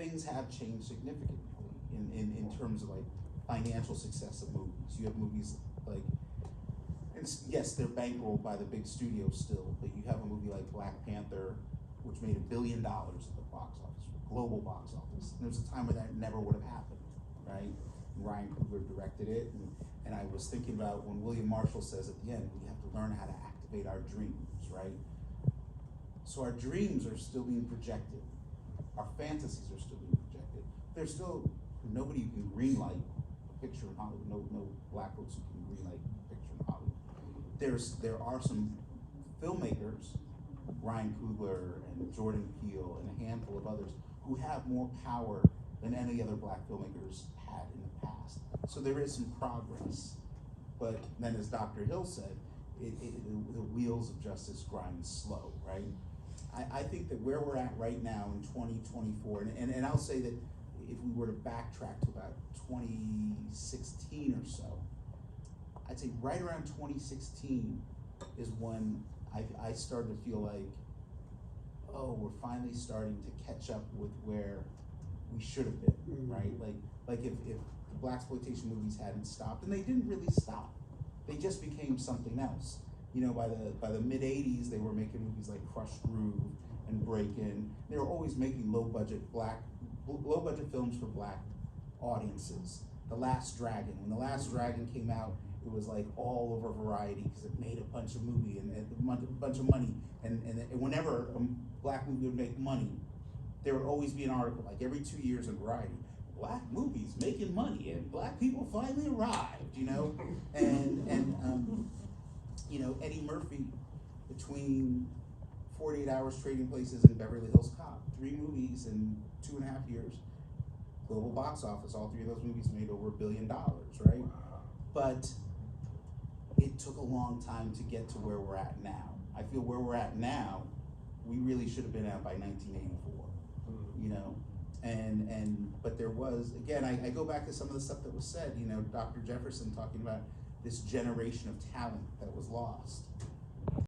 things have changed significantly in terms of like financial success of movies. You have movies like, yes, they're bankrolled by the big studios still, but you have a movie like Black Panther, which made $1 billion at the box office, global box office. And there was a time where that never would have happened, right? And Ryan Coogler directed it, and I was thinking about when William Marshall says at the end, we have to learn how to activate our dreams, right? So our dreams are still being projected. Our fantasies are still being projected. There's still nobody who can greenlight a picture in Hollywood. No black folks who can greenlight a picture in Hollywood. There are some filmmakers, Ryan Coogler and Jordan Peele and a handful of others, who have more power than any other black filmmakers had in the past. So there is some progress. But then, as Dr. Hill said, the wheels of justice grind slow, right? I think that where we're at right now in 2024, and I'll say that if we were to backtrack to about 2016 or so, I'd say right around 2016 is when I started to feel like, oh, we're finally starting to catch up with where we should have been, right? Like if the Blaxploitation movies hadn't stopped, and they didn't really stop, they just became something else. You know, by the mid '80s, they were making movies like Crush Groove and Break In. They were always making low budget films for black audiences. The Last Dragon. When The Last Dragon came out, it was like all over Variety because it made a bunch of movie and a bunch of money. And whenever a black movie would make money, there would always be an article like every 2 years in Variety. Black movies making money and black people finally arrived, you know? And you know, Eddie Murphy, between 48 Hours, Trading Places, and Beverly Hills Cop, 3 movies in 2.5 years, global box office, all 3 of those movies made over $1 billion, right? But it took a long time to get to where we're at now. I feel where we're at now, we really should have been at by 1984, you know? But there was, again, I go back to some of the stuff that was said, you know, Dr. Jefferson talking about this generation of talent that was lost.